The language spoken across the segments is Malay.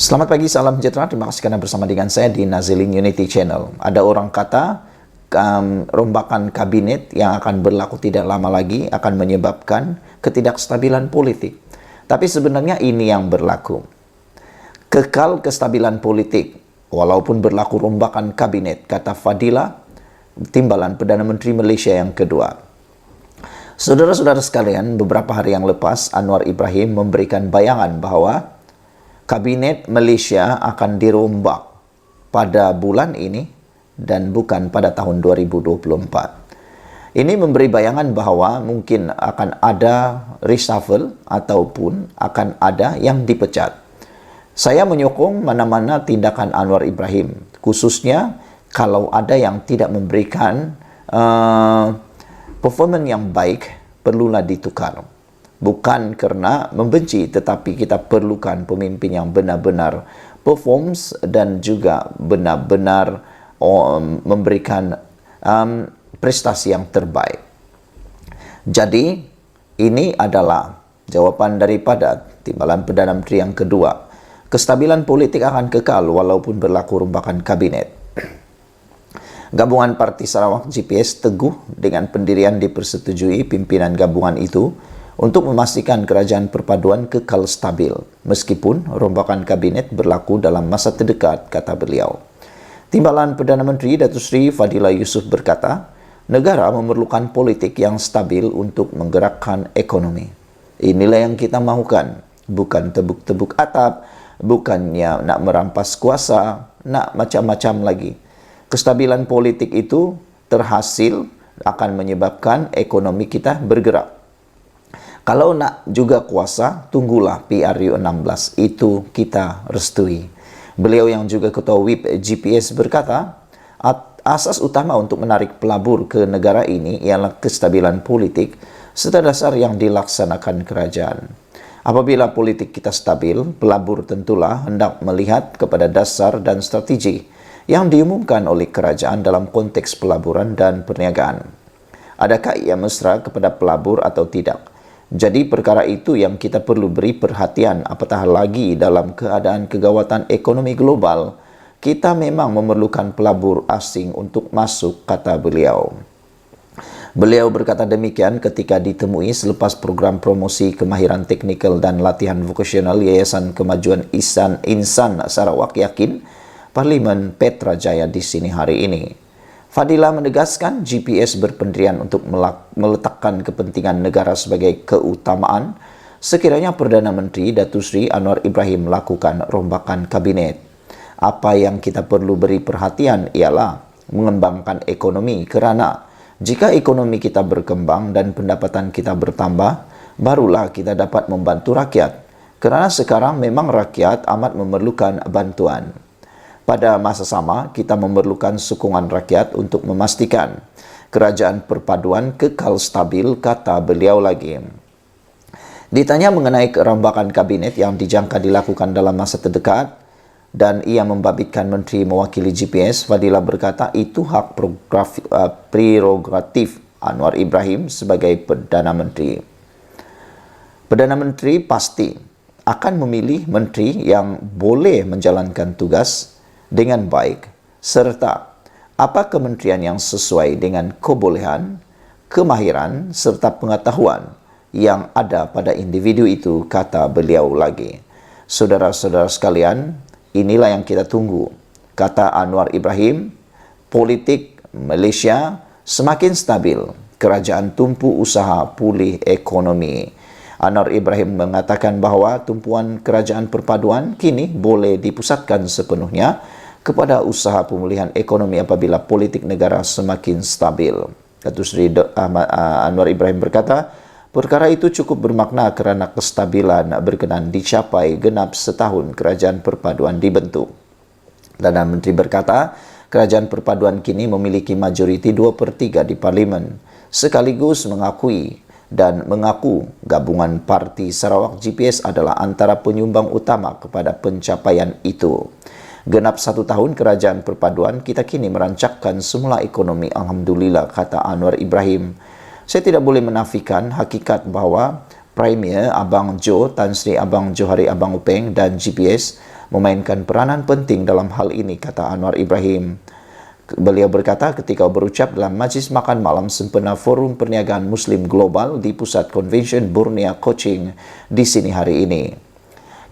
Selamat pagi, salam sejahtera. Terima kasih karena bersama dengan saya di Nazilin Unity Channel. Ada orang kata rombakan kabinet yang akan berlaku tidak lama lagi akan menyebabkan ketidakstabilan politik. Tapi sebenarnya ini yang berlaku. Kekal kestabilan politik walaupun berlaku rombakan kabinet, kata Fadila, timbalan Perdana Menteri Malaysia yang kedua. Saudara-saudara sekalian, beberapa hari yang lepas Anwar Ibrahim memberikan bayangan bahwa Kabinet Malaysia akan dirombak pada bulan ini dan bukan pada tahun 2024. Ini memberi bayangan bahwa mungkin akan ada reshuffle ataupun akan ada yang dipecat. Saya menyokong mana-mana tindakan Anwar Ibrahim, khususnya kalau ada yang tidak memberikan performance yang baik, perlulah ditukar. Bukan karena membenci, tetapi kita perlukan pemimpin yang benar-benar performs dan juga benar-benar memberikan prestasi yang terbaik. Jadi, ini adalah jawaban daripada timbalan Perdana Menteri yang kedua. Kestabilan politik akan kekal walaupun berlaku rombakan kabinet. Gabungan Parti Sarawak GPS teguh dengan pendirian dipersetujui pimpinan gabungan itu untuk memastikan kerajaan perpaduan kekal stabil, meskipun rombakan kabinet berlaku dalam masa terdekat, kata beliau. Timbalan Perdana Menteri Datuk Seri Fadila Yusof berkata, negara memerlukan politik yang stabil untuk menggerakkan ekonomi. Inilah yang kita mahukan, bukan tebuk-tebuk atap, bukannya nak merampas kuasa, nak macam-macam lagi. Kestabilan politik itu terhasil akan menyebabkan ekonomi kita bergerak. Kalau nak juga kuasa, tunggulah PRU 16. Itu kita restui. Beliau yang juga Ketua Whip GPS berkata, asas utama untuk menarik pelabur ke negara ini ialah kestabilan politik serta dasar yang dilaksanakan kerajaan. Apabila politik kita stabil, pelabur tentulah hendak melihat kepada dasar dan strategi yang diumumkan oleh kerajaan dalam konteks pelaburan dan perniagaan. Adakah ia mesra kepada pelabur atau tidak? Jadi perkara itu yang kita perlu beri perhatian, apatah lagi dalam keadaan kegawatan ekonomi global, kita memang memerlukan pelabur asing untuk masuk, kata beliau. Beliau berkata demikian ketika ditemui selepas program promosi kemahiran teknikal dan latihan vokasional Yayasan Kemajuan Insan Sarawak Yakin, Parlimen Petrajaya di sini hari ini. Fadila menegaskan GPS berpendirian untuk meletakkan kepentingan negara sebagai keutamaan sekiranya Perdana Menteri Datuk Seri Anwar Ibrahim melakukan rombakan kabinet. Apa yang kita perlu beri perhatian ialah mengembangkan ekonomi, kerana jika ekonomi kita berkembang dan pendapatan kita bertambah, barulah kita dapat membantu rakyat. Kerana sekarang memang rakyat amat memerlukan bantuan. Pada masa sama, kita memerlukan sokongan rakyat untuk memastikan kerajaan perpaduan kekal stabil, kata beliau lagi. Ditanya mengenai rombakan kabinet yang dijangka dilakukan dalam masa terdekat dan ia membabitkan menteri mewakili GPS, Fadila berkata itu hak prerogatif Anwar Ibrahim sebagai Perdana Menteri. Perdana Menteri pasti akan memilih menteri yang boleh menjalankan tugas dengan baik, serta apa kementerian yang sesuai dengan kebolehan, kemahiran, serta pengetahuan yang ada pada individu itu, kata beliau lagi. Saudara-saudara sekalian, inilah yang kita tunggu, kata Anwar Ibrahim. Politik Malaysia semakin stabil, kerajaan tumpu usaha pulih ekonomi. Anwar Ibrahim mengatakan bahawa tumpuan kerajaan perpaduan kini boleh dipusatkan sepenuhnya kepada usaha pemulihan ekonomi apabila politik negara semakin stabil. Datuk Seri Anwar Ibrahim berkata, perkara itu cukup bermakna kerana kestabilan berkenan dicapai genap setahun kerajaan perpaduan dibentuk. Perdana Menteri berkata, kerajaan perpaduan kini memiliki majoriti 2/3 di Parlimen, sekaligus mengakui dan mengaku gabungan Parti Sarawak GPS adalah antara penyumbang utama kepada pencapaian itu. Genap 1 tahun kerajaan perpaduan, kita kini merancangkan semula ekonomi, alhamdulillah, kata Anwar Ibrahim. Saya tidak boleh menafikan hakikat bahawa Premier Abang Jo, Tan Sri Abang Johari Abang Upeng dan GPS memainkan peranan penting dalam hal ini, kata Anwar Ibrahim. Beliau berkata ketika berucap dalam majlis makan malam sempena Forum Perniagaan Muslim Global di Pusat Convention Borneo Kuching di sini hari ini.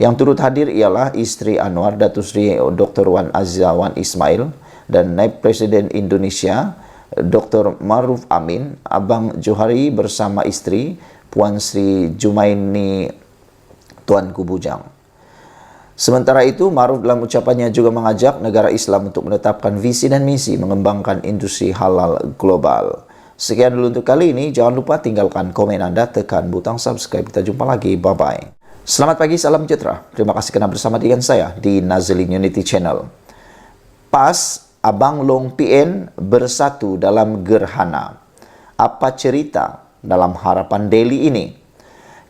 Yang turut hadir ialah isteri Anwar, Datuk Seri Dr. Wan Azizah Wan Ismail, dan Naib Presiden Indonesia Dr. Maruf Amin, Abang Johari bersama isteri Puan Sri Jumaini Tuanku Bujang. Sementara itu, Maruf dalam ucapannya juga mengajak negara Islam untuk menetapkan visi dan misi mengembangkan industri halal global. Sekian dulu untuk kali ini. Jangan lupa tinggalkan komen Anda, tekan butang subscribe. Kita jumpa lagi. Bye-bye. Selamat pagi, salam sejahtera. Terima kasih kerana bersama dengan saya di Nazlin Unity Channel. PAS, Abang Long PN bersatu dalam gerhana. Apa cerita dalam harapan Daily ini?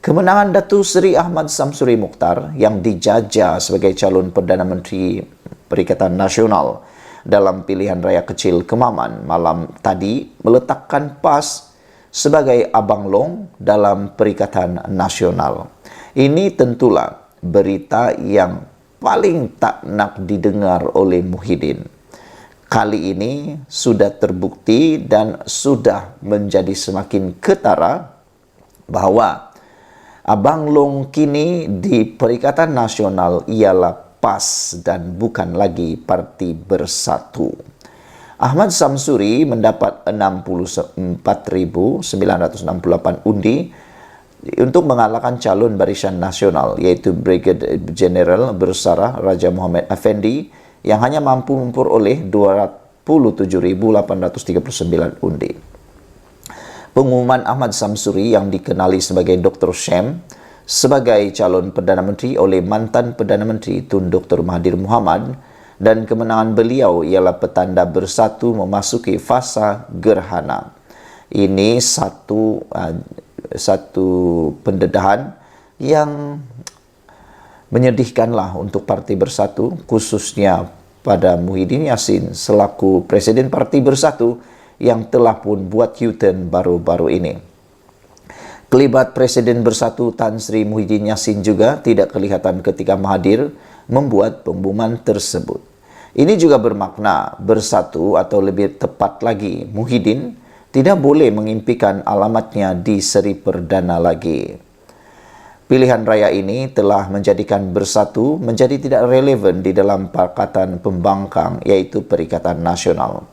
Kemenangan Datuk Seri Ahmad Samsuri Mokhtar yang dijajah sebagai calon Perdana Menteri Perikatan Nasional dalam pilihan raya kecil Kemaman malam tadi meletakkan PAS sebagai Abang Long dalam Perikatan Nasional. Ini tentulah berita yang paling tak nak didengar oleh Muhyiddin. Kali ini sudah terbukti dan sudah menjadi semakin ketara bahawa Abang Long kini di Perikatan Nasional ialah PAS dan bukan lagi Parti Bersatu. Ahmad Samsuri mendapat 64,968 undi untuk mengalahkan calon Barisan Nasional iaitu Brigadier General Bersarah Raja Muhammad Effendi yang hanya mampu memperoleh 27,839 undi. Pengumuman Ahmad Samsuri yang dikenali sebagai Dr. Syam sebagai calon Perdana Menteri oleh mantan Perdana Menteri Tun Dr. Mahathir Mohamad dan kemenangan beliau ialah petanda Bersatu memasuki fasa gerhana. Ini satu pendedahan yang menyedihkanlah untuk Parti Bersatu, khususnya pada Muhyiddin Yassin selaku Presiden Parti Bersatu yang telah pun buat U-turn baru-baru ini. Kelibat Presiden Bersatu Tan Sri Muhyiddin Yassin juga tidak kelihatan ketika Mahathir membuat pengumuman tersebut. Ini juga bermakna Bersatu atau lebih tepat lagi Muhyiddin tidak boleh mengimpikan alamatnya di Seri Perdana lagi. Pilihan raya ini telah menjadikan Bersatu menjadi tidak relevan di dalam Pakatan Pembangkang iaitu Perikatan Nasional.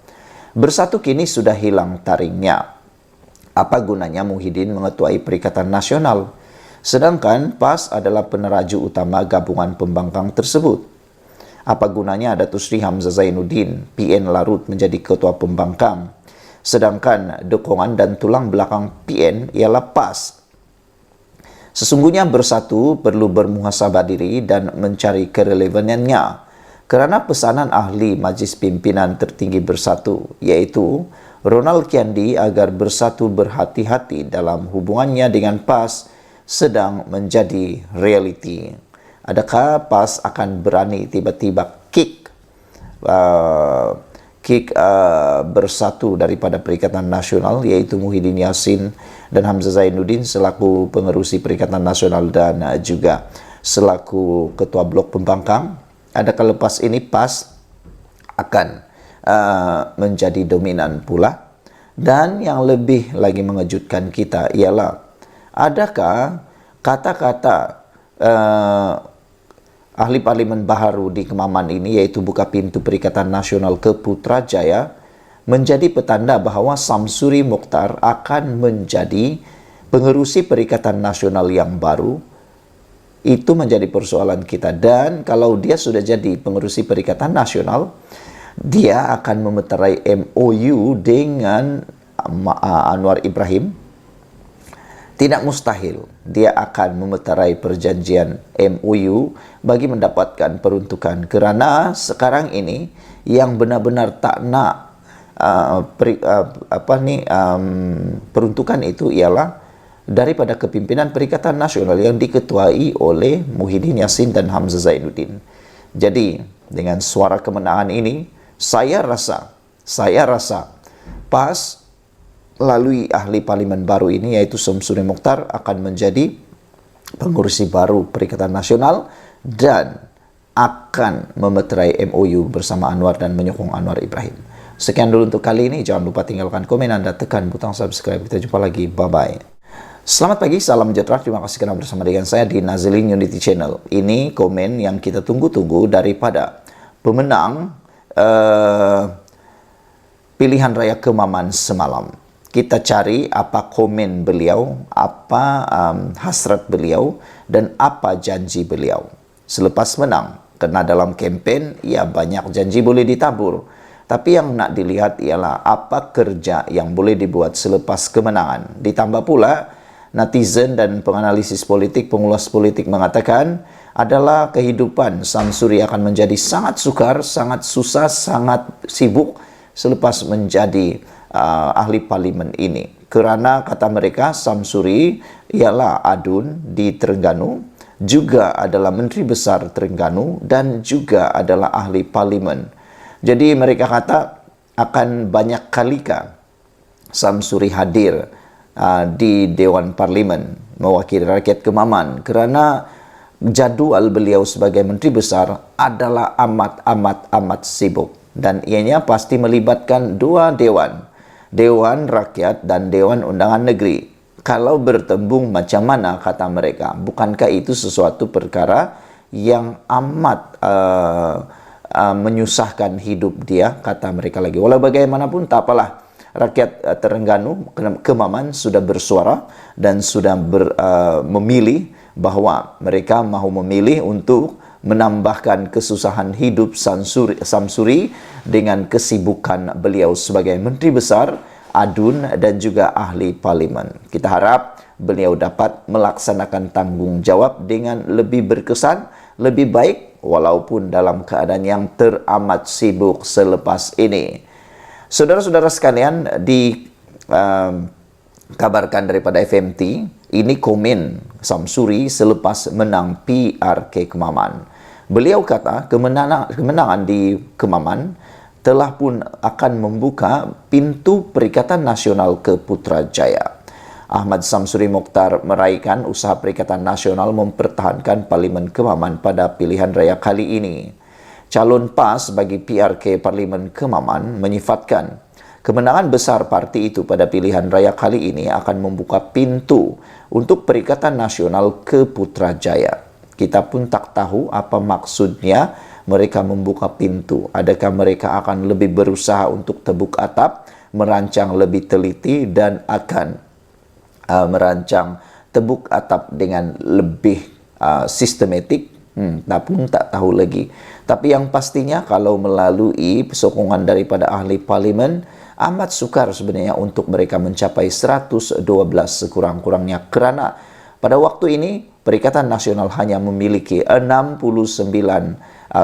Bersatu kini sudah hilang taringnya. Apa gunanya Muhyiddin mengetuai Perikatan Nasional, sedangkan PAS adalah peneraju utama gabungan pembangkang tersebut? Apa gunanya Datuk Seri Hamzah Zainuddin, PN Larut menjadi ketua pembangkang, sedangkan dukungan dan tulang belakang PN ialah PAS? Sesungguhnya Bersatu perlu bermuhasabah diri dan mencari kerelevanannya. Kerana pesanan ahli Majlis Pimpinan Tertinggi Bersatu, iaitu Ronald Kiandi agar Bersatu berhati-hati dalam hubungannya dengan PAS sedang menjadi realiti. Adakah PAS akan berani tiba-tiba kick Bersatu daripada Perikatan Nasional, iaitu Muhyiddin Yassin dan Hamzah Zainuddin selaku pengerusi Perikatan Nasional dan juga selaku Ketua Blok Pembangkang? Adakah lepas ini PAS akan menjadi dominan pula? Dan yang lebih lagi mengejutkan kita ialah adakah kata-kata ahli parlimen baharu di Kemaman ini, iaitu buka pintu Perikatan Nasional ke Putrajaya, menjadi petanda bahawa Samsuri Mokhtar akan menjadi pengerusi Perikatan Nasional yang baru? Itu menjadi persoalan kita. Dan kalau dia sudah jadi pengerusi Perikatan Nasional, dia akan memeterai MOU dengan Anwar Ibrahim. Tidak mustahil dia akan memeterai perjanjian MOU bagi mendapatkan peruntukan, kerana sekarang ini yang benar-benar tak nak peruntukan itu ialah daripada kepimpinan Perikatan Nasional yang diketuai oleh Muhyiddin Yassin dan Hamzah Zainuddin. Jadi, dengan suara kemenangan ini, saya rasa PAS lalui ahli parlimen baru ini, iaitu Samsuri Mokhtar, akan menjadi pengurusi baru Perikatan Nasional dan akan memeterai MOU bersama Anwar dan menyokong Anwar Ibrahim. Sekian dulu untuk kali ini. Jangan lupa tinggalkan komen Anda, tekan butang subscribe. Kita jumpa lagi. Bye-bye. Selamat pagi, salam sejahtera. Terima kasih karena bersama dengan saya di Nazilin Unity Channel. Ini komen yang kita tunggu-tunggu daripada pemenang pilihan raya Kemaman semalam. Kita cari apa komen beliau, apa hasrat beliau, dan apa janji beliau selepas menang. Karena dalam kempen, ya banyak janji boleh ditabur. Tapi yang nak dilihat ialah apa kerja yang boleh dibuat selepas kemenangan. Ditambah pula, netizen dan penganalisis politik, pengulas politik mengatakan adalah kehidupan Samsuri akan menjadi sangat sukar, sangat susah, sangat sibuk selepas menjadi ahli parlimen ini. Kerana kata mereka Samsuri ialah adun di Terengganu, juga adalah Menteri Besar Terengganu dan juga adalah ahli parlimen. Jadi mereka kata akan banyak kalika Samsuri hadir di Dewan Parlimen mewakili rakyat Kemaman kerana jadual beliau sebagai Menteri Besar adalah amat sibuk dan ianya pasti melibatkan dua dewan, Dewan Rakyat dan Dewan Undangan Negeri. Kalau bertembung macam mana kata mereka, bukankah itu sesuatu perkara yang amat menyusahkan hidup dia, kata mereka lagi. Walau bagaimanapun tak apalah, rakyat Terengganu Kemaman sudah bersuara dan sudah memilih bahawa mereka mahu memilih untuk menambahkan kesusahan hidup Samsuri dengan kesibukan beliau sebagai Menteri Besar, adun dan juga ahli parlimen. Kita harap beliau dapat melaksanakan tanggungjawab dengan lebih berkesan, lebih baik walaupun dalam keadaan yang teramat sibuk selepas ini. Saudara-saudara sekalian, dikabarkan daripada FMT, ini komen Samsuri selepas menang PRK Kemaman. Beliau kata kemenangan di Kemaman telah pun akan membuka pintu Perikatan Nasional ke Putrajaya. Ahmad Samsuri Mokhtar meraihkan usaha Perikatan Nasional mempertahankan Parlimen Kemaman pada pilihan raya kali ini. Calon PAS bagi PRK Parlimen Kemaman menyifatkan kemenangan besar parti itu pada pilihan raya kali ini akan membuka pintu untuk Perikatan Nasional ke Putrajaya. Kita pun tak tahu apa maksudnya mereka membuka pintu. Adakah mereka akan lebih berusaha untuk tebuk atap, merancang lebih teliti dan akan merancang tebuk atap dengan lebih sistematik? Tak tahu lagi. Tapi yang pastinya kalau melalui sokongan daripada ahli parlimen, amat sukar sebenarnya untuk mereka mencapai 112 sekurang-kurangnya kerana pada waktu ini Perikatan Nasional hanya memiliki 69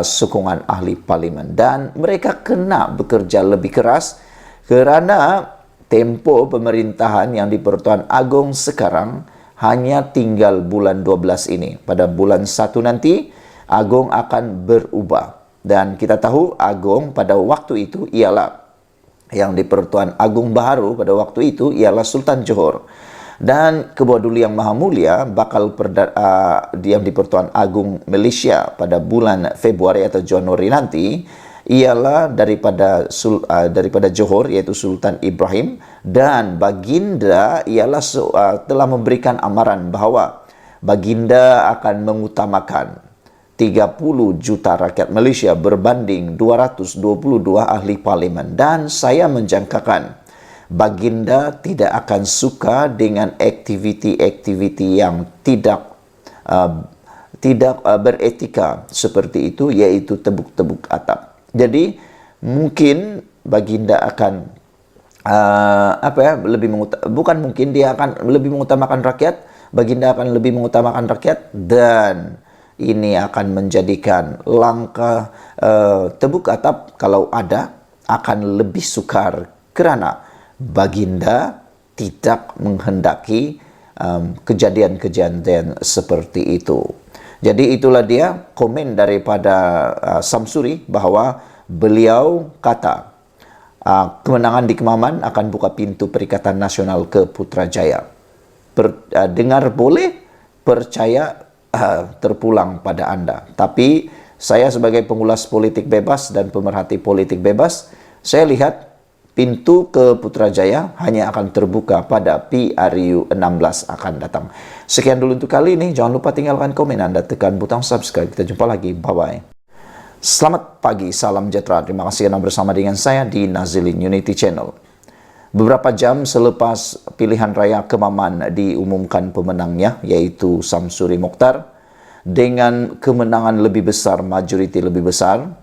sokongan ahli parlimen dan mereka kena bekerja lebih keras kerana tempo pemerintahan yang di Pertuan Agong sekarang hanya tinggal bulan 12 ini. Pada bulan 1 nanti Agong akan berubah dan kita tahu Agong pada waktu itu ialah yang di Pertuan Agong baru pada waktu itu ialah Sultan Johor. Dan Ketua Duli Yang Maha Mulia bakal diam di Pertuan Agong Malaysia pada bulan Februari atau Januari nanti ialah daripada Johor, iaitu Sultan Ibrahim, dan Baginda ialah telah memberikan amaran bahawa Baginda akan mengutamakan 30 juta rakyat Malaysia berbanding 222 ahli parlimen, dan saya menjangkakan Baginda tidak akan suka dengan aktiviti-aktiviti yang tidak beretika seperti itu, yaitu tebuk-tebuk atap. Jadi mungkin Baginda akan dia akan lebih mengutamakan rakyat. Baginda akan lebih mengutamakan rakyat dan ini akan menjadikan langkah tebuk atap kalau ada akan lebih sukar kerana Baginda tidak menghendaki kejadian-kejadian seperti itu. Jadi itulah dia komen daripada Samsuri bahawa beliau kata kemenangan di Kemaman akan buka pintu Perikatan Nasional ke Putrajaya. Dengar boleh, percaya terpulang pada anda. Tapi Saya sebagai pengulas politik bebas dan pemerhati politik bebas, saya lihat pintu ke Putrajaya hanya akan terbuka pada PRU 16 akan datang. Sekian dulu untuk kali ini. Jangan lupa tinggalkan komen Anda, tekan butang subscribe. Kita jumpa lagi. Bye-bye. Selamat pagi, salam sejahtera. Terima kasih Anda bersama dengan saya di Nazilin Unity Channel. Beberapa jam selepas pilihan raya Kemaman diumumkan pemenangnya, yaitu Samsuri Mokhtar, dengan kemenangan lebih besar, majoriti lebih besar,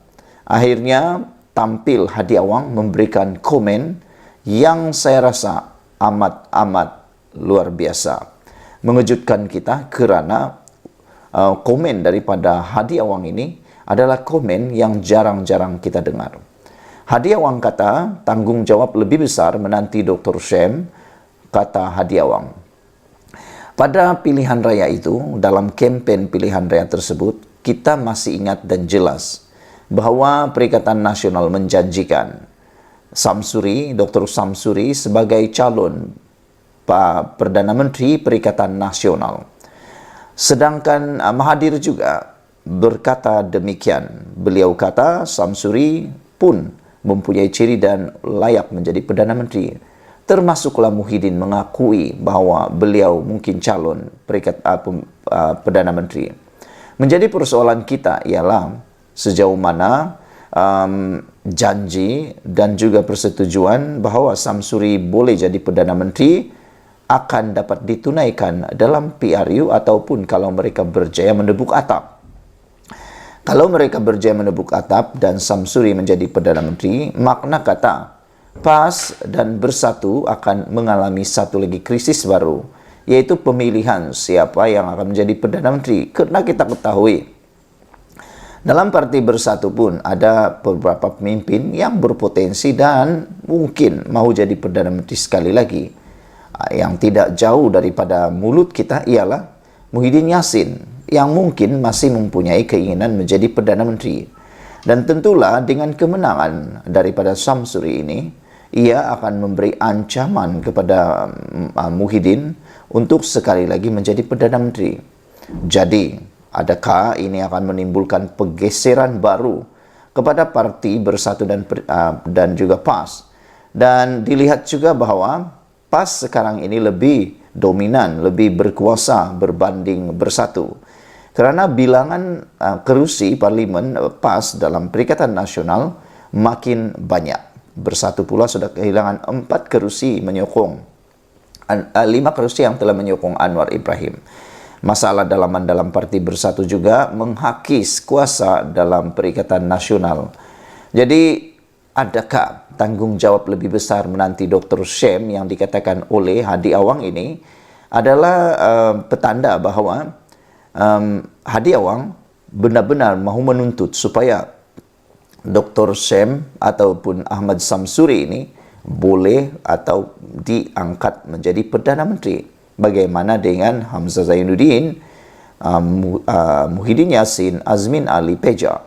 akhirnya tampil Hadi Awang memberikan komen yang saya rasa amat luar biasa. Mengejutkan kita karena komen daripada Hadi Awang ini adalah komen yang jarang-jarang kita dengar. Hadi Awang kata tanggung jawab lebih besar menanti Dr. Shem, kata Hadi Awang. Pada pilihan raya itu, dalam kempen pilihan raya tersebut, kita masih ingat dan jelas bahwa Perikatan Nasional menjanjikan Samsuri, Dr. Samsuri sebagai calon Perdana Menteri Perikatan Nasional. Sedangkan Mahathir juga berkata demikian. Beliau kata Samsuri pun mempunyai ciri dan layak menjadi Perdana Menteri. Termasuklah Muhyiddin mengakui bahawa beliau mungkin calon Perdana Menteri. Menjadi persoalan kita ialah sejauh mana janji dan juga persetujuan bahawa Samsuri boleh jadi Perdana Menteri akan dapat ditunaikan dalam PRU ataupun kalau mereka berjaya menebuk atap. Kalau mereka berjaya menebuk atap dan Samsuri menjadi Perdana Menteri, makna kata PAS dan Bersatu akan mengalami satu lagi krisis baru, yaitu pemilihan siapa yang akan menjadi Perdana Menteri. Karena kita ketahui, dalam parti Bersatu pun ada beberapa pemimpin yang berpotensi dan mungkin mau jadi Perdana Menteri sekali lagi. Yang tidak jauh daripada mulut kita ialah Muhyiddin Yassin, yang mungkin masih mempunyai keinginan menjadi Perdana Menteri. Dan tentulah dengan kemenangan daripada Samsuri ini, ia akan memberi ancaman kepada Muhyiddin untuk sekali lagi menjadi Perdana Menteri. Jadi, adakah ini akan menimbulkan pergeseran baru kepada parti Bersatu dan juga PAS? Dan dilihat juga bahawa PAS sekarang ini lebih dominan, lebih berkuasa berbanding Bersatu. Kerana bilangan kerusi parlimen PAS dalam Perikatan Nasional makin banyak. Bersatu pula sudah kehilangan 4 kerusi menyokong 5 kerusi yang telah menyokong Anwar Ibrahim. Masalah dalaman dalam parti Bersatu juga menghakis kuasa dalam Perikatan Nasional. Jadi, adakah tanggung jawab lebih besar menanti Dr. Shem yang dikatakan oleh Hadi Awang ini adalah petanda bahawa Hadi Awang benar-benar mahu menuntut supaya Dr. Shem ataupun Ahmad Samsuri ini boleh atau diangkat menjadi Perdana Menteri. Bagaimana dengan Hamzah Zainuddin, Muhyiddin Yassin, Azmin Ali Peja.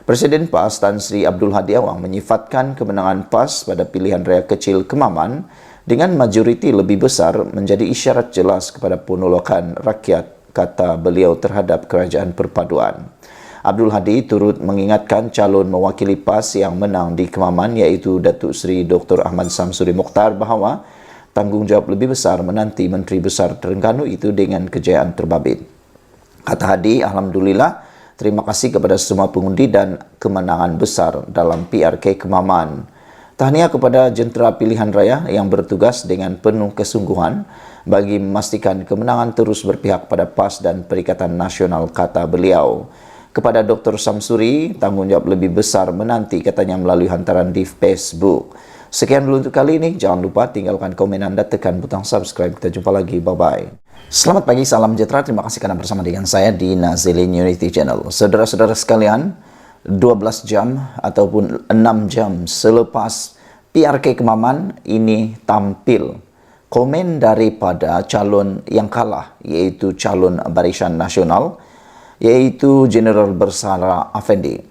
Presiden PAS Tan Sri Abdul Hadi Awang menyifatkan kemenangan PAS pada pilihan raya kecil Kemaman dengan majoriti lebih besar menjadi isyarat jelas kepada penolakan rakyat, kata beliau, terhadap kerajaan perpaduan. Abdul Hadi turut mengingatkan calon mewakili PAS yang menang di Kemaman, iaitu Datuk Seri Dr. Ahmad Samsuri Mokhtar, bahawa tanggung jawab lebih besar menanti Menteri Besar Terengganu itu dengan kejayaan terbabit. Kata Hadi, Alhamdulillah, terima kasih kepada semua pengundi dan kemenangan besar dalam PRK Kemaman. Tahniah kepada jentera pilihan raya yang bertugas dengan penuh kesungguhan bagi memastikan kemenangan terus berpihak pada PAS dan Perikatan Nasional, kata beliau. Kepada Dr. Samsuri, tanggung jawab lebih besar menanti, katanya melalui hantaran di Facebook. Sekian dulu untuk kali ini. Jangan lupa tinggalkan komen Anda, tekan butang subscribe. Kita jumpa lagi. Bye-bye. Selamat pagi, salam sejahtera. Terima kasih karena bersama dengan saya di Nazilin Unity Channel. Saudara-saudara sekalian, 12 jam ataupun 6 jam selepas PRK Kemaman ini tampil komen daripada calon yang kalah, yaitu calon Barisan Nasional, yaitu Jeneral Bersara Afendi.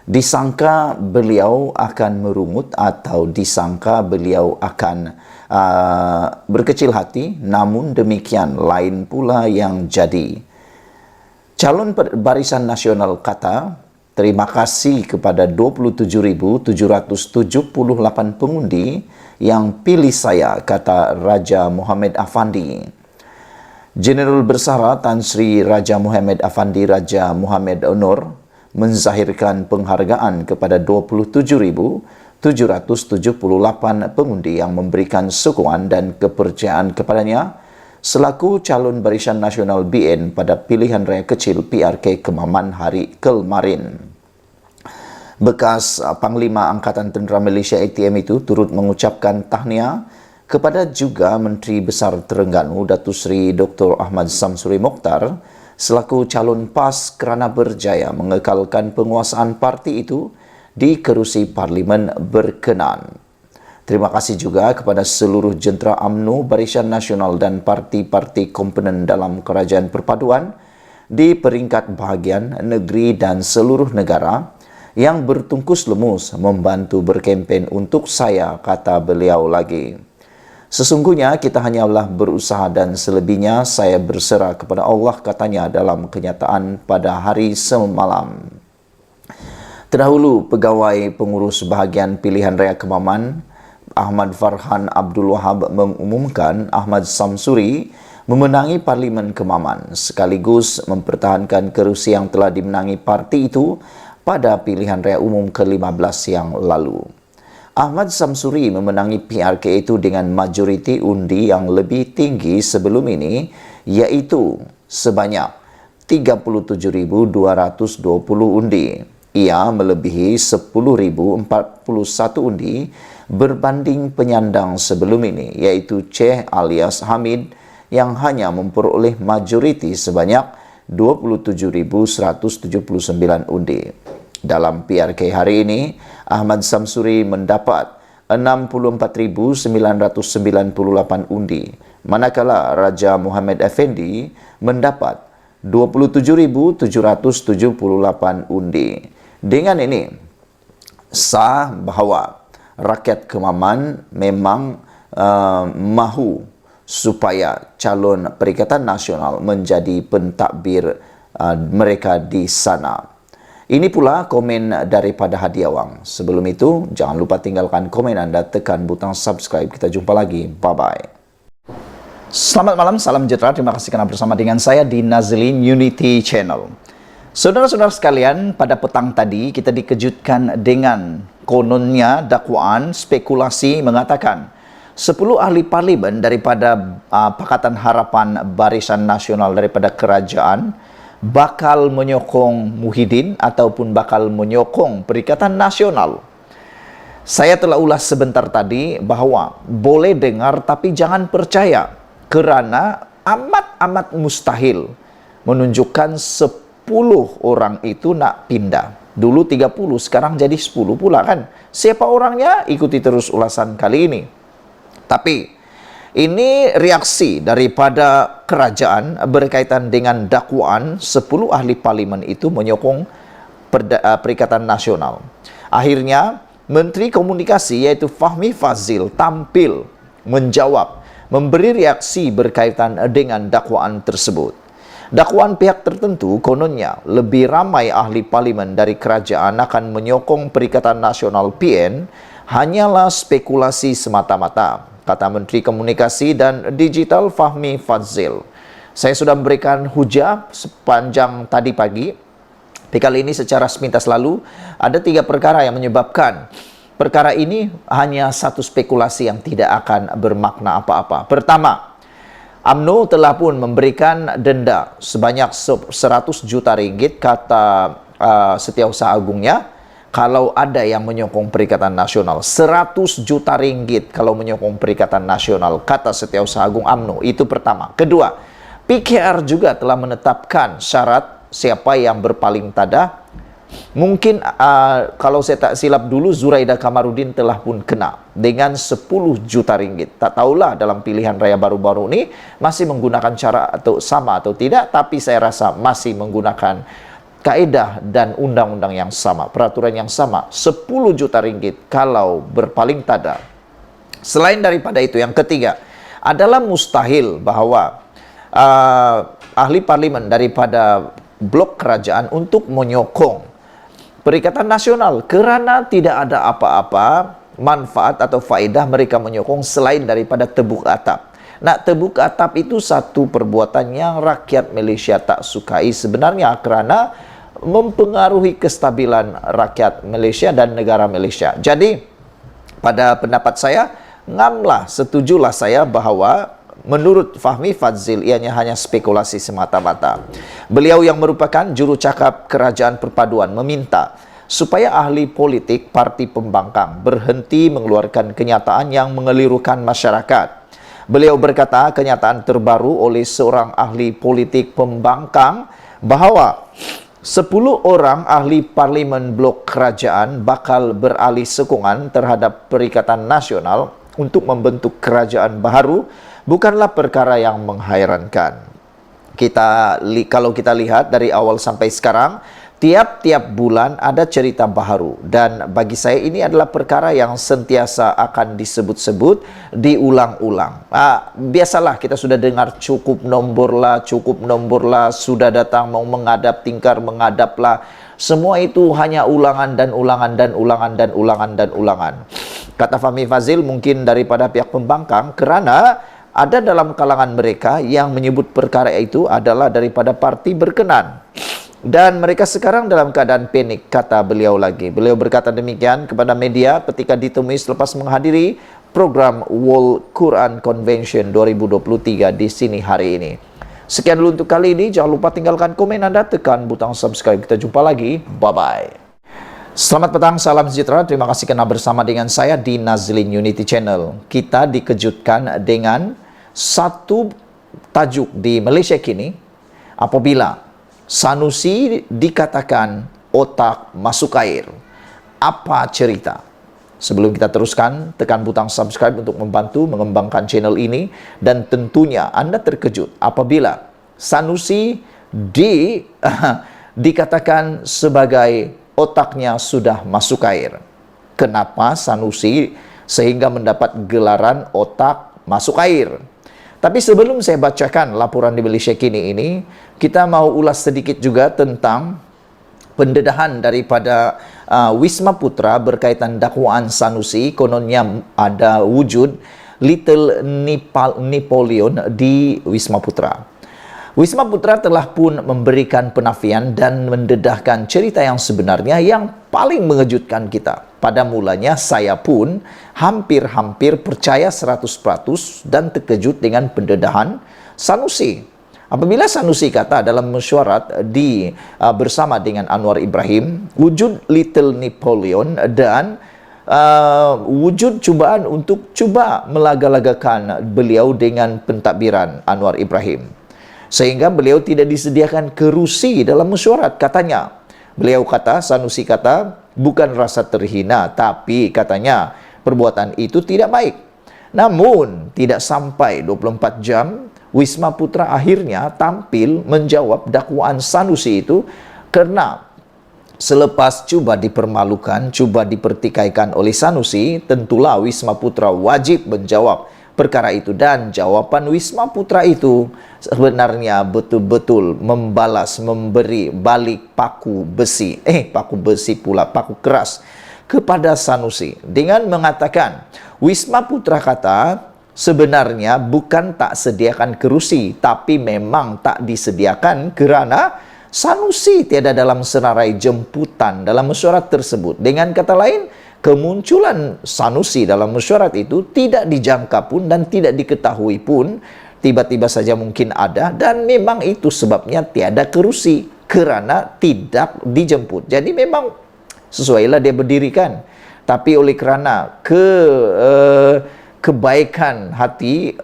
Disangka beliau akan merungut atau disangka beliau akan berkecil hati, namun demikian lain pula yang jadi. Calon Barisan Nasional kata, terima kasih kepada 27.778 pengundi yang pilih saya, kata Raja Muhammad Afandi. Jeneral Bersara Tan Sri Raja Muhammad Afandi Raja Muhammad Onor menzahirkan penghargaan kepada 27.778 pengundi yang memberikan sokongan dan kepercayaan kepadanya selaku calon Barisan Nasional BN pada pilihan raya kecil PRK Kemaman hari kemarin. Bekas Panglima Angkatan Tentera Malaysia ATM itu turut mengucapkan tahniah kepada juga Menteri Besar Terengganu Datuk Seri Dr. Ahmad Samsuri Mokhtar selaku calon PAS kerana berjaya mengekalkan penguasaan parti itu di kerusi Parlimen berkenaan. Terima kasih juga kepada seluruh jentera UMNO, Barisan Nasional dan parti-parti komponen dalam Kerajaan Perpaduan di peringkat bahagian negeri dan seluruh negara yang bertungkus lumus membantu berkempen untuk saya, kata beliau lagi. Sesungguhnya kita hanyalah berusaha dan selebihnya saya berserah kepada Allah, katanya dalam kenyataan pada hari semalam. Terdahulu, Pegawai Pengurus Bahagian Pilihan Raya Kemaman Ahmad Farhan Abdul Wahab mengumumkan Ahmad Samsuri memenangi Parlimen Kemaman sekaligus mempertahankan kerusi yang telah dimenangi parti itu pada pilihan raya umum ke-15 yang lalu. Ahmad Samsuri memenangi PRK itu dengan majoriti undi yang lebih tinggi sebelum ini, iaitu sebanyak 37.220 undi. Ia melebihi 10.041 undi berbanding penyandang sebelum ini, iaitu Ceh alias Hamid yang hanya memperoleh majoriti sebanyak 27.179 undi. Dalam PRK hari ini, Ahmad Samsuri mendapat 64.998 undi, manakala Raja Muhammad Effendi mendapat 27.778 undi. Dengan ini, sah bahawa rakyat Kemaman memang mahu supaya calon Perikatan Nasional menjadi pentadbir mereka di sana. Ini pula komen daripada Hadiah Wang. Sebelum itu, jangan lupa tinggalkan komen anda, tekan butang subscribe. Kita jumpa lagi. Bye-bye. Selamat malam, salam sejahtera. Terima kasih kerana bersama dengan saya di Nazlin Unity Channel. Saudara-saudara sekalian, pada petang tadi kita dikejutkan dengan kononnya dakwaan spekulasi mengatakan 10 ahli parlimen daripada Pakatan Harapan Barisan Nasional daripada kerajaan bakal menyokong Muhyiddin ataupun bakal menyokong Perikatan Nasional. Saya telah ulas sebentar tadi bahawa boleh dengar tapi jangan percaya, kerana amat-amat mustahil menunjukkan 10 orang itu nak pindah. Dulu 30, sekarang jadi 10 pula kan. Siapa orangnya? Ikuti terus ulasan kali ini. Tapi ini reaksi daripada kerajaan berkaitan dengan dakwaan 10 ahli parlimen itu menyokong Perikatan Nasional. Akhirnya Menteri Komunikasi iaitu Fahmi Fadzil tampil menjawab, memberi reaksi berkaitan dengan dakwaan tersebut. Dakwaan pihak tertentu kononnya lebih ramai ahli parlimen dari kerajaan akan menyokong Perikatan Nasional PN hanyalah spekulasi semata-mata, kata Menteri Komunikasi dan Digital Fahmi Fadzil. Saya sudah memberikan hujah sepanjang tadi pagi. Tapi kali ini secara sepintas lalu ada 3 perkara yang menyebabkan perkara ini hanya satu spekulasi yang tidak akan bermakna apa-apa. Pertama, UMNO telah pun memberikan denda sebanyak 100 juta ringgit, kata Setiausaha Agungnya, kalau ada yang menyokong Perikatan Nasional. 100 juta ringgit kalau menyokong Perikatan Nasional, kata Setiausaha Agung UMNO. Itu pertama. Kedua, PKR juga telah menetapkan syarat siapa yang berpaling tada. Mungkin kalau saya tak silap dulu Zuraida Kamarudin telah pun kena dengan 10 juta ringgit. Tak tahulah dalam pilihan raya baru-baru ini masih menggunakan cara atau sama atau tidak, tapi saya rasa masih menggunakan kaedah dan undang-undang yang sama, peraturan yang sama. 10 juta ringgit kalau berpaling tada. Selain daripada itu, yang ketiga adalah mustahil bahawa ahli parlimen daripada blok kerajaan untuk menyokong Perikatan Nasional kerana tidak ada apa-apa manfaat atau faedah mereka menyokong selain daripada tebuk atap. Nak tebuk atap itu satu perbuatan yang rakyat Malaysia tak sukai sebenarnya kerana mempengaruhi kestabilan rakyat Malaysia dan negara Malaysia. Jadi, pada pendapat saya, setujulah saya bahawa menurut Fahmi Fadzil, ianya hanya spekulasi semata-mata. Beliau yang merupakan jurucakap Kerajaan Perpaduan meminta supaya ahli politik parti pembangkang berhenti mengeluarkan kenyataan yang mengelirukan masyarakat. Beliau berkata kenyataan terbaru oleh seorang ahli politik pembangkang bahawa 10 orang ahli parlimen blok kerajaan bakal beralih sokongan terhadap Perikatan Nasional untuk membentuk kerajaan baharu bukanlah perkara yang menghairankan. Kalau kita lihat dari awal sampai sekarang, tiap-tiap bulan ada cerita baharu, dan bagi saya ini adalah perkara yang sentiasa akan disebut-sebut, diulang-ulang. Biasalah kita sudah dengar cukup nombor lah, sudah datang mau menghadap, tingkar menghadaplah. Semua itu hanya ulangan dan ulangan dan ulangan dan ulangan dan ulangan. Kata Fahmi Fadzil mungkin daripada pihak pembangkang kerana ada dalam kalangan mereka yang menyebut perkara itu adalah daripada parti berkenan. Dan mereka sekarang dalam keadaan panik, kata beliau lagi. Beliau berkata demikian kepada media ketika ditemui selepas menghadiri program World Quran Convention 2023 di sini hari ini. Sekian dulu untuk kali ini. Jangan lupa tinggalkan komen Anda, tekan butang subscribe. Kita jumpa lagi. Bye-bye. Selamat petang, salam sejahtera. Terima kasih kerana bersama dengan saya di Nazlin Unity Channel. Kita dikejutkan dengan satu tajuk di Malaysia kini apabila Sanusi dikatakan otak masuk air. Apa cerita? Sebelum kita teruskan, tekan butang subscribe untuk membantu mengembangkan channel ini, dan tentunya Anda terkejut apabila Sanusi dikatakan sebagai otaknya sudah masuk air. Kenapa Sanusi sehingga mendapat gelaran otak masuk air? Tapi sebelum saya bacakan laporan di Malaysia kini ini, kita mau ulas sedikit juga tentang pendedahan daripada Wisma Putra berkaitan dakwaan Sanusi. Kononnya ada wujud Little Napoleon di Wisma Putra. Wisma Putra telah pun memberikan penafian dan mendedahkan cerita yang sebenarnya yang paling mengejutkan kita. Pada mulanya saya pun hampir-hampir percaya 100% dan terkejut dengan pendedahan Sanusi. Apabila Sanusi kata dalam mesyuarat bersama dengan Anwar Ibrahim, wujud Little Napoleon dan wujud cubaan untuk cuba melaga-lagakan beliau dengan pentadbiran Anwar Ibrahim. Sehingga beliau tidak disediakan kerusi dalam mesyuarat, katanya. Beliau kata, Sanusi kata, bukan rasa terhina, tapi katanya perbuatan itu tidak baik. Namun, tidak sampai 24 jam, Wisma Putra akhirnya tampil menjawab dakwaan Sanusi itu kerana selepas cuba dipermalukan, cuba dipertikaikan oleh Sanusi, tentulah Wisma Putra wajib menjawab perkara itu, dan jawapan Wisma Putra itu sebenarnya betul-betul membalas, memberi balik paku besi paku keras kepada Sanusi dengan mengatakan Wisma Putra kata sebenarnya bukan tak sediakan kerusi, tapi memang tak disediakan kerana Sanusi tiada dalam senarai jemputan dalam mesyuarat tersebut. Dengan kata lain, kemunculan Sanusi dalam mesyuarat itu tidak dijangka pun dan tidak diketahui pun, tiba-tiba saja mungkin ada, dan memang itu sebabnya tiada kerusi kerana tidak dijemput. Jadi memang sesuailah dia berdirikan, tapi oleh kerana kebaikan hati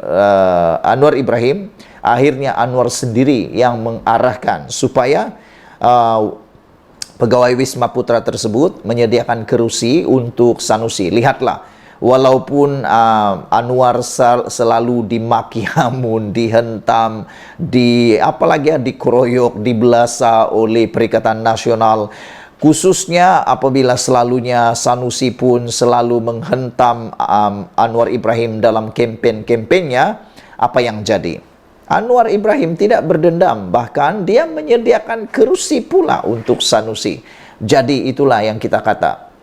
Anwar Ibrahim, akhirnya Anwar sendiri yang mengarahkan supaya pegawai Wisma Putra tersebut menyediakan kerusi untuk Sanusi. Lihatlah, walaupun Anwar selalu dimaki hamun, dihentam, dikeroyok, dibelasa oleh Perikatan Nasional, khususnya apabila selalunya Sanusi pun selalu menghentam Anwar Ibrahim dalam kempen-kempennya, apa yang jadi? Anwar Ibrahim tidak berdendam, bahkan dia menyediakan kerusi pula untuk Sanusi. Jadi itulah yang kita kata,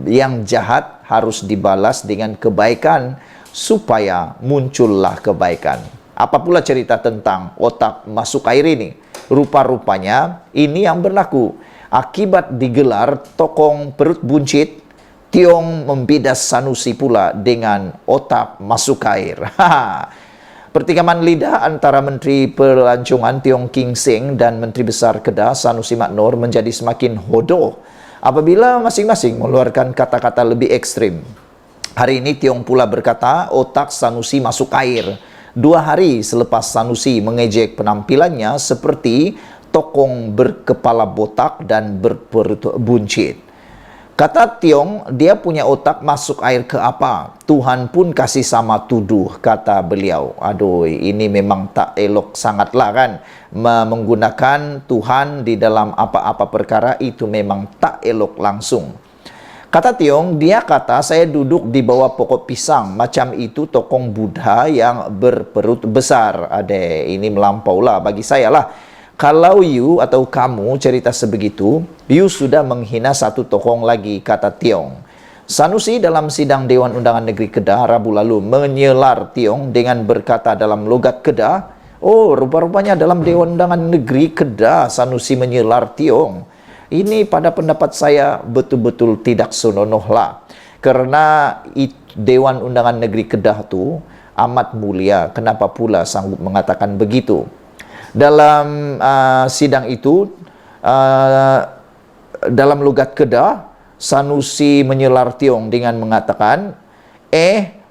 yang jahat harus dibalas dengan kebaikan supaya muncullah kebaikan. Apa pula cerita tentang otak masuk air ini? Rupa-rupanya ini yang berlaku. Akibat digelar tokong perut buncit, Tiong membidas Sanusi pula dengan otak masuk air. Pertikaman lidah antara Menteri Pelancongan Tiong King Seng dan Menteri Besar Kedah Sanusi Maknor menjadi semakin hodoh apabila masing-masing mengeluarkan kata-kata lebih ekstrim. Hari ini Tiong pula berkata otak Sanusi masuk air. 2 hari selepas Sanusi mengejek penampilannya seperti tokong berkepala botak dan berperut buncit. Kata Tiong, dia punya otak masuk air ke apa? Tuhan pun kasih sama tuduh, kata beliau. Aduh, ini memang tak elok sangatlah kan. Menggunakan Tuhan di dalam apa-apa perkara itu memang tak elok langsung. Kata Tiong, dia kata saya duduk di bawah pokok pisang. Macam itu tokong Buddha yang berperut besar. Adeh, ini melampaulah bagi saya lah. Kalau you atau kamu cerita sebegitu, you sudah menghina satu tokoh lagi, kata Tiong. Sanusi dalam sidang Dewan Undangan Negeri Kedah Rabu lalu menyelar Tiong dengan berkata dalam logat Kedah, oh, rupa-rupanya dalam Dewan Undangan Negeri Kedah Sanusi menyelar Tiong. Ini pada pendapat saya betul-betul tidak senonoh lah. Karena Dewan Undangan Negeri Kedah itu amat mulia, kenapa pula sanggup mengatakan begitu? Dalam sidang itu, dalam logat Kedah, Sanusi menyelar Tiong dengan mengatakan,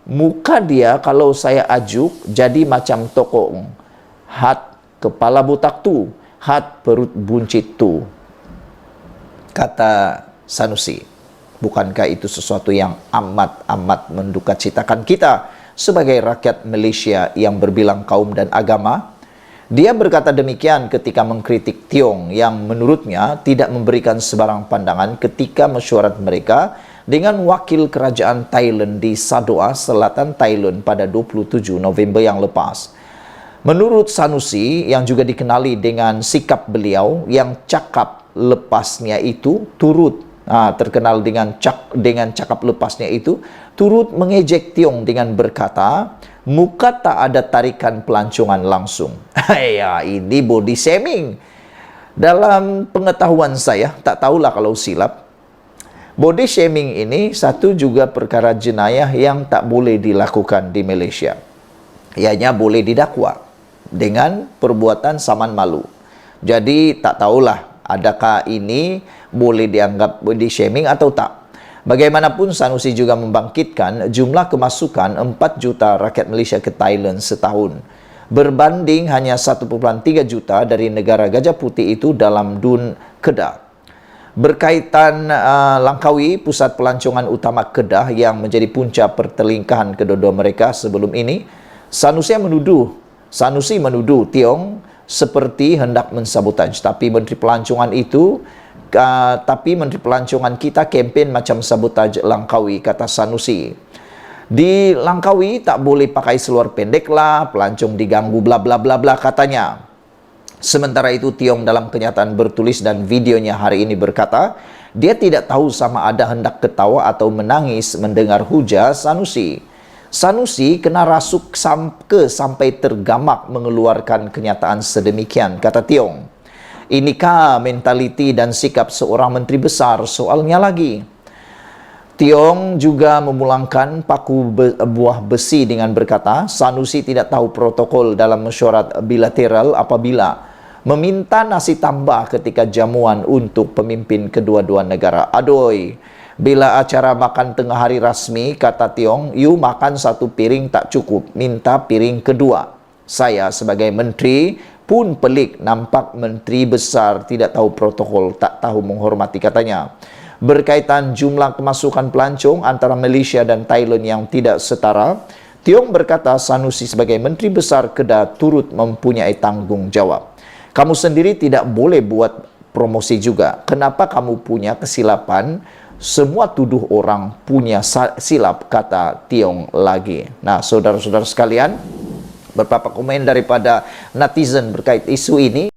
muka dia kalau saya ajuk jadi macam tokong. Hat kepala botak tu, hat perut buncit tu. Kata Sanusi, bukankah itu sesuatu yang amat-amat mendukacitakan kita sebagai rakyat Malaysia yang berbilang kaum dan agama? Dia berkata demikian ketika mengkritik Tiong yang menurutnya tidak memberikan sebarang pandangan ketika mesyuarat mereka dengan wakil kerajaan Thailand di Sadoa, selatan Thailand pada 27 November yang lepas. Menurut Sanusi yang juga dikenali dengan sikap beliau yang cakap lepasnya itu terkenal dengan cakap lepasnya itu turut mengejek Tiong dengan berkata, muka tak ada tarikan pelancongan langsung. Ya, ini body shaming. Dalam pengetahuan saya, tak tahulah kalau silap, body shaming ini satu juga perkara jenayah yang tak boleh dilakukan di Malaysia. Ianya boleh didakwa dengan perbuatan saman malu. Jadi tak tahulah adakah ini boleh dianggap body shaming atau tak. Bagaimanapun Sanusi juga membangkitkan jumlah kemasukan 4 juta rakyat Malaysia ke Thailand setahun, berbanding hanya 1.3 juta dari negara Gajah Putih itu dalam Dun Kedah. Berkaitan Langkawi, pusat pelancongan utama Kedah yang menjadi punca pertelingkahan kedua-dua mereka sebelum ini, Sanusi menuduh Tiong seperti hendak mensabotaj, tapi Menteri Pelancongan kita kempen macam sabotaj Langkawi, kata Sanusi. Di Langkawi tak boleh pakai seluar pendek lah, pelancong diganggu bla bla bla bla, katanya. Sementara itu Tiong dalam kenyataan bertulis dan videonya hari ini berkata, dia tidak tahu sama ada hendak ketawa atau menangis mendengar hujah Sanusi. Sanusi kena rasuk sampai tergamak mengeluarkan kenyataan sedemikian, kata Tiong. Inikah mentaliti dan sikap seorang menteri besar? Soalnya lagi. Tiong juga memulangkan paku buah besi dengan berkata, Sanusi tidak tahu protokol dalam mesyuarat bilateral apabila meminta nasi tambah ketika jamuan untuk pemimpin kedua-dua negara. Aduh, bila acara makan tengah hari rasmi, kata Tiong, you makan satu piring tak cukup, minta piring kedua. Saya sebagai menteri pun pelik, nampak menteri besar tidak tahu protokol, tak tahu menghormati, katanya. Berkaitan jumlah kemasukan pelancong antara Malaysia dan Thailand yang tidak setara, Tiong berkata Sanusi sebagai menteri besar Kedah turut mempunyai tanggung jawab. Kamu sendiri tidak boleh buat promosi juga. Kenapa kamu punya kesilapan? Semua tuduh orang punya silap, kata Tiong lagi. Nah, saudara-saudara sekalian, Beberapa komen daripada netizen berkait isu ini.